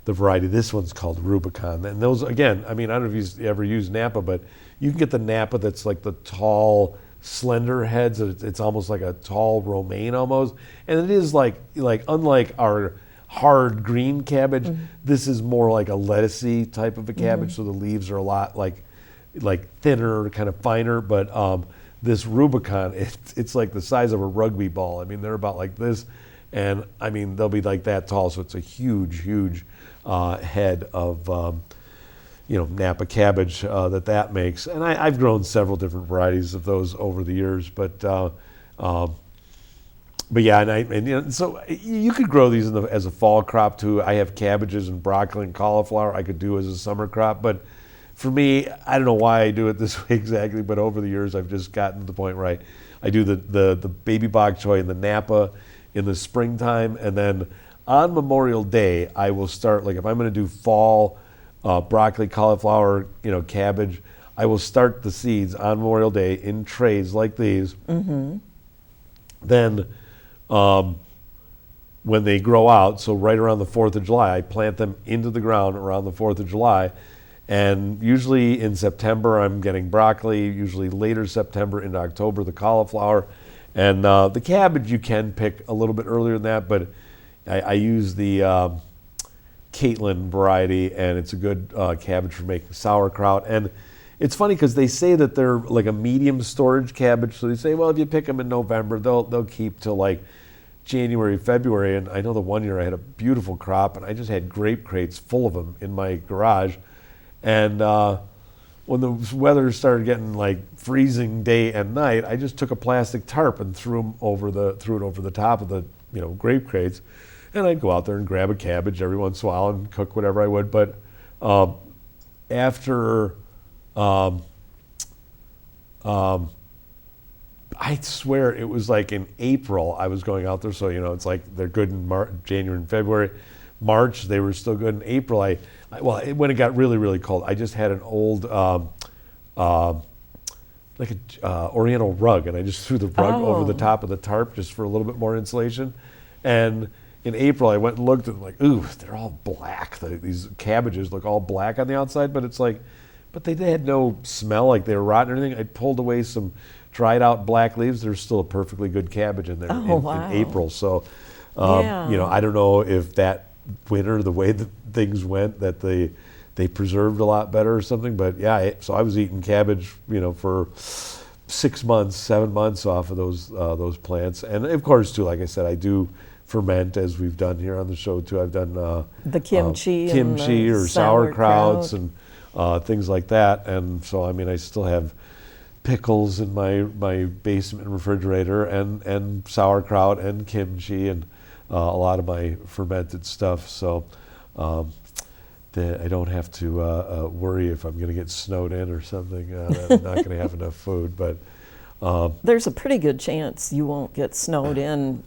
variety. This one's called Rubicon. And those, again, I don't know if you've ever used Napa, but you can get the Napa that's like the tall, slender heads. It's almost like a tall romaine almost. And it is like unlike our hard green cabbage, this is more like a lettucey type of a cabbage. So the leaves are a lot like thinner, kind of finer. But this Rubicon, it's like the size of a rugby ball. They're about like this. And they'll be like that tall. So it's a huge, huge head of Napa cabbage that makes, and I've grown several different varieties of those over the years, but yeah, so you could grow these as a fall crop too. I have cabbages and broccoli and cauliflower I could do as a summer crop, but for me, I don't know why I do it this way exactly, but over the years I've just gotten to the point where I do the baby bok choy and the Napa in the springtime, and then on Memorial Day I will start, like if I'm going to do fall broccoli, cauliflower, cabbage, I will start the seeds on Memorial Day in trays like these. Mm-hmm. Then when they grow out, so right around the 4th of July, I plant them into the ground around the 4th of July. And usually in September, I'm getting broccoli, usually later September into October, the cauliflower. And the cabbage you can pick a little bit earlier than that, but I use the Caitlin variety, and it's a good cabbage for making sauerkraut. And it's funny because they say that they're like a medium storage cabbage. So they say, well, if you pick them in November, they'll keep till like January, February. And I know the one year I had a beautiful crop, and I just had grape crates full of them in my garage. And when the weather started getting like freezing day and night, I just took a plastic tarp and threw it over the top of the grape crates, and I'd go out there and grab a cabbage every once in a while and cook whatever I would. But after I swear it was like in April I was going out there, so it's like they're good in January and February. March they were still good. In April when it got really, really cold, I just had an old like a Oriental rug, and I just threw the rug over the top of the tarp just for a little bit more insulation. And in April I went and looked at them, like, ooh, they're all black. These cabbages look all black on the outside, but it's like, but they had no smell like they were rotten or anything. I pulled away some dried out black leaves. There's still a perfectly good cabbage in there in April. So I don't know if that winter, the way that things went, that they preserved a lot better or something. But yeah, so I was eating cabbage, for 6 months, 7 months off of those plants. And of course, too, like I said, I do ferment, as we've done here on the show too. I've done the kimchi or sauerkrauts and things like that. And so I still have pickles in my basement refrigerator, and sauerkraut and kimchi and a lot of my fermented stuff. So I don't have to worry if I'm going to get snowed in or something. That I'm not going to have enough food. But there's a pretty good chance you won't get snowed in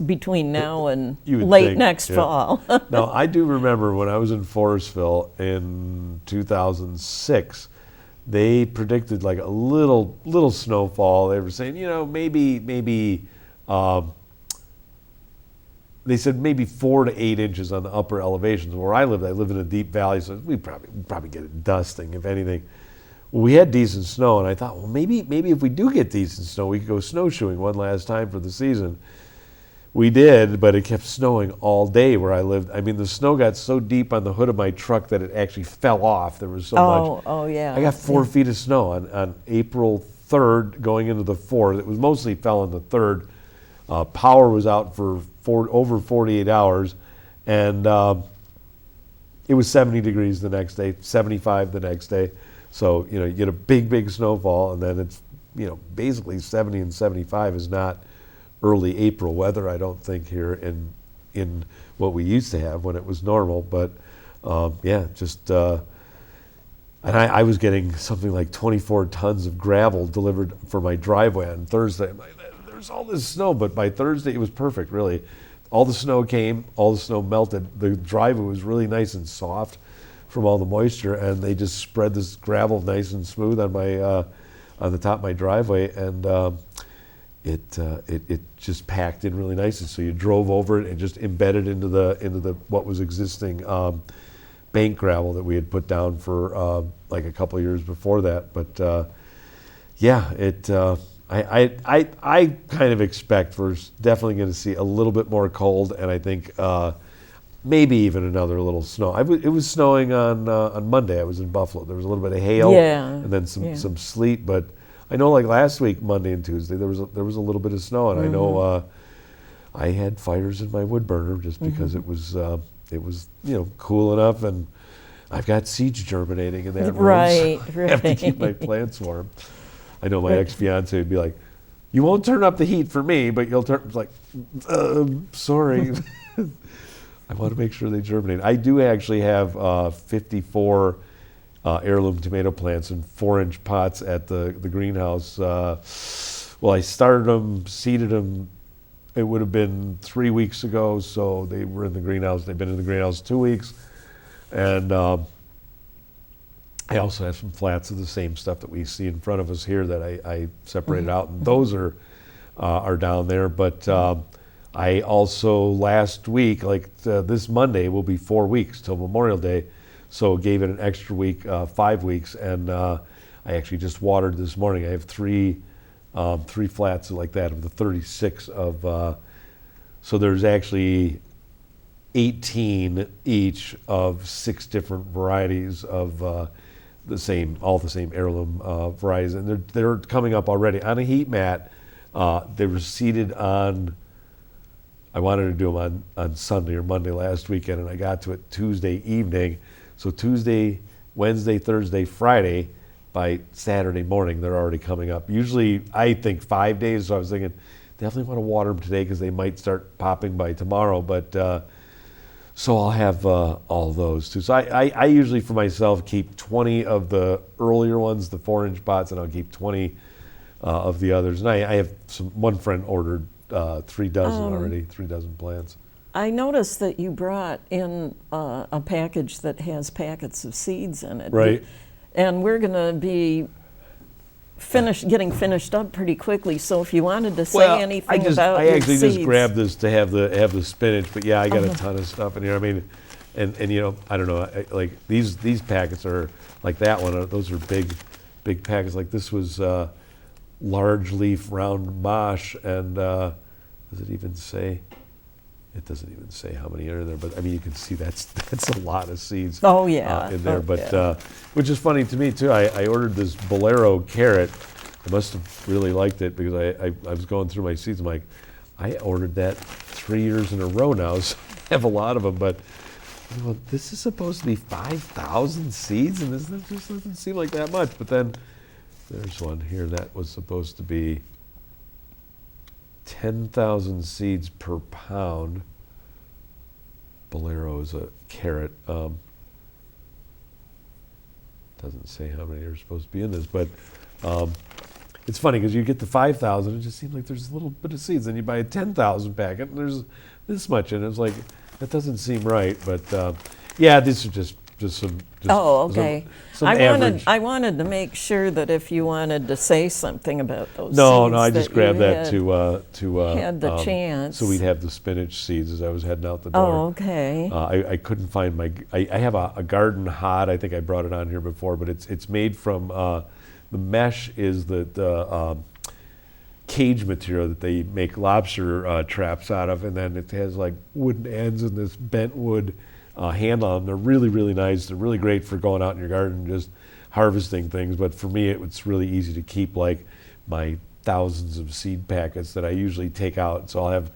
between now and late next fall. Now, I do remember when I was in Forestville in 2006, they predicted like a little snowfall. They were saying, maybe they said maybe 4 to 8 inches on the upper elevations. Where I live in a deep valley, so we probably get it dusting, if anything. Well, we had decent snow, and I thought, well, maybe if we do get decent snow, we could go snowshoeing one last time for the season. We did, but it kept snowing all day where I lived. The snow got so deep on the hood of my truck that it actually fell off. There was so much. Oh, yeah. I got 4 feet of snow on April 3rd going into the 4th. It was mostly fell on the 3rd. Power was out for over 48 hours, and it was 70 degrees the next day, 75 the next day. So, you get a big snowfall, and then it's, basically 70 and 75 is not early April weather, I don't think, here in what we used to have when it was normal. But and I was getting something like 24 tons of gravel delivered for my driveway on Thursday. I'm like, there's all this snow, but by Thursday it was perfect, really. All the snow came, all the snow melted. The driveway was really nice and soft from all the moisture, and they just spread this gravel nice and smooth on my on the top of my driveway, and it just packed in really nicely. So you drove over it and just embedded into the what was existing bank gravel that we had put down for like a couple of years before that. But I kind of expect we're definitely going to see a little bit more cold, and I think maybe even another little snow. It was snowing on Monday. I was in Buffalo. There was a little bit of hail, and then some sleet. But I know, like last week, Monday and Tuesday, there was a little bit of snow, and I know I had fires in my wood burner just because it was cool enough, and I've got seeds germinating in that room. Right. So I have to keep my plants warm. I know my ex-fiance would be like, "You won't turn up the heat for me, but you'll turn." It's like, sorry. I want to make sure they germinate. I do actually have 54 heirloom tomato plants in 4-inch pots at the greenhouse. Well, I started them, seeded them. It would have been 3 weeks ago, so they were in the greenhouse. They've been in the greenhouse 2 weeks. And I also have some flats of the same stuff that we see in front of us here that I separated out, and those are down there. But I also last week, this Monday, will be 4 weeks till Memorial Day, so gave it an extra week, 5 weeks, and I actually just watered this morning. I have three flats like that of the 36 of. So there's actually 18 each of 6 different varieties of all the same heirloom varieties, and they're coming up already on a heat mat. They were seeded on. I wanted to do them on Sunday or Monday last weekend, and I got to it Tuesday evening. So Tuesday, Wednesday, Thursday, Friday, by Saturday morning, they're already coming up. Usually, I think 5 days. So I was thinking, definitely want to water them today because they might start popping by tomorrow. But so I'll have all those too. So I usually for myself keep 20 of the earlier ones, the 4-inch pots, and I'll keep 20 of the others. And I have one friend ordered 3 dozen already, 3 dozen plants. I noticed that you brought in a package that has packets of seeds in it. Right. And we're going to be getting finished up pretty quickly. So if you wanted to say anything about I actually seeds. just grabbed this to have the spinach, but yeah, I got a ton of stuff in here. I mean, and you know, I don't know, like these packets are like that one. Those are big packets. Like this was large leaf round mosh, and does it even say? It doesn't even say how many are in there, but I mean, you can see that's a lot of seeds. Oh yeah, in there. Which is funny to me too. I ordered this Bolero carrot. I must have really liked it because I was going through my seeds. I'm like, I ordered that 3 years in a row now, so I have a lot of them. But well, this is supposed to be 5,000 seeds, and this just doesn't seem like that much. But then there's one here that was supposed to be 10,000 seeds per pound. Bolero is a carrot. Doesn't say how many are supposed to be in this, but it's funny because you get the 5,000, it just seems like there's a little bit of seeds. Then you buy a 10,000 packet, and there's this much in it. It's like, that doesn't seem right, but yeah, these are just some. Okay. Some average. I wanted to make sure that if you wanted to say something about those seeds. No, I just grabbed that to had the chance. so we'd have the spinach seeds as I was heading out the door. Oh, okay. I couldn't find I have a garden hod. I think I brought it on here before, but it's made from the mesh is the cage material that they make lobster traps out of, and then it has like wooden ends and this bent wood handle on them. They're really, really nice. They're really great for going out in your garden and just harvesting things. But for me, it's really easy to keep like my thousands of seed packets that I usually take out. So I'll have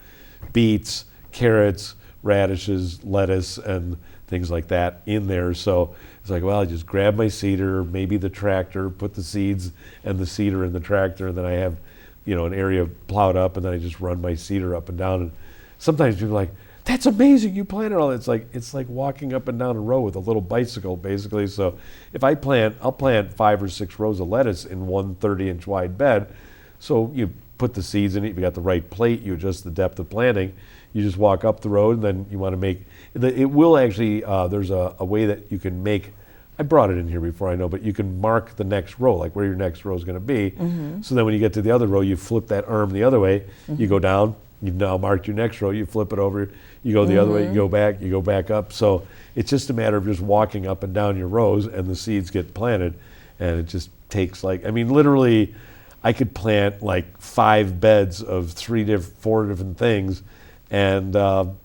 beets, carrots, radishes, lettuce, and things like that in there. So it's like, well, I just grab my seeder, maybe the tractor, put the seeds and the seeder in the tractor, and then I have, you know, an area plowed up, and then I just run my seeder up and down. And sometimes people are like, that's amazing, you planted all that. It's like walking up and down a row with a little bicycle, basically. So if I'll plant 5 or 6 rows of lettuce in one 30-inch wide bed. So you put the seeds in it, you got the right plate, you adjust the depth of planting, you just walk up the road, and then you want to make, it will actually, there's a way that you can make, I brought it in here before, I know, but you can mark the next row, like where your next row is going to be. Mm-hmm. So then when you get to the other row, you flip that arm the other way, you go down, you've now marked your next row, you flip it over, you go the other way, you go back up. So it's just a matter of just walking up and down your rows, and the seeds get planted, and it just takes literally, I could plant like 5 beds of 4 different things, and I'll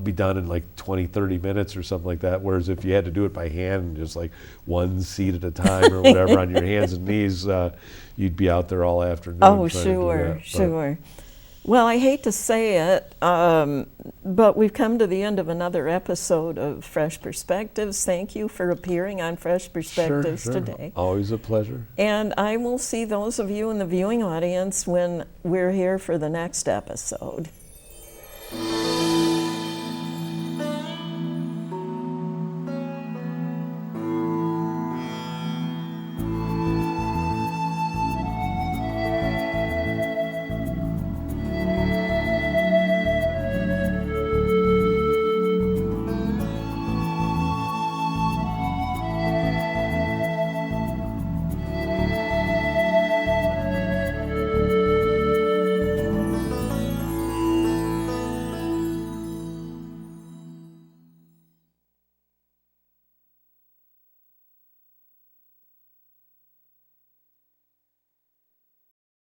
be done in like 20, 30 minutes or something like that. Whereas if you had to do it by hand, just like one seed at a time or whatever on your hands and knees, you'd be out there all afternoon. Oh, sure. Well, I hate to say it, but we've come to the end of another episode of Fresh Perspectives. Thank you for appearing on Fresh Perspectives today. Always a pleasure. And I will see those of you in the viewing audience when we're here for the next episode.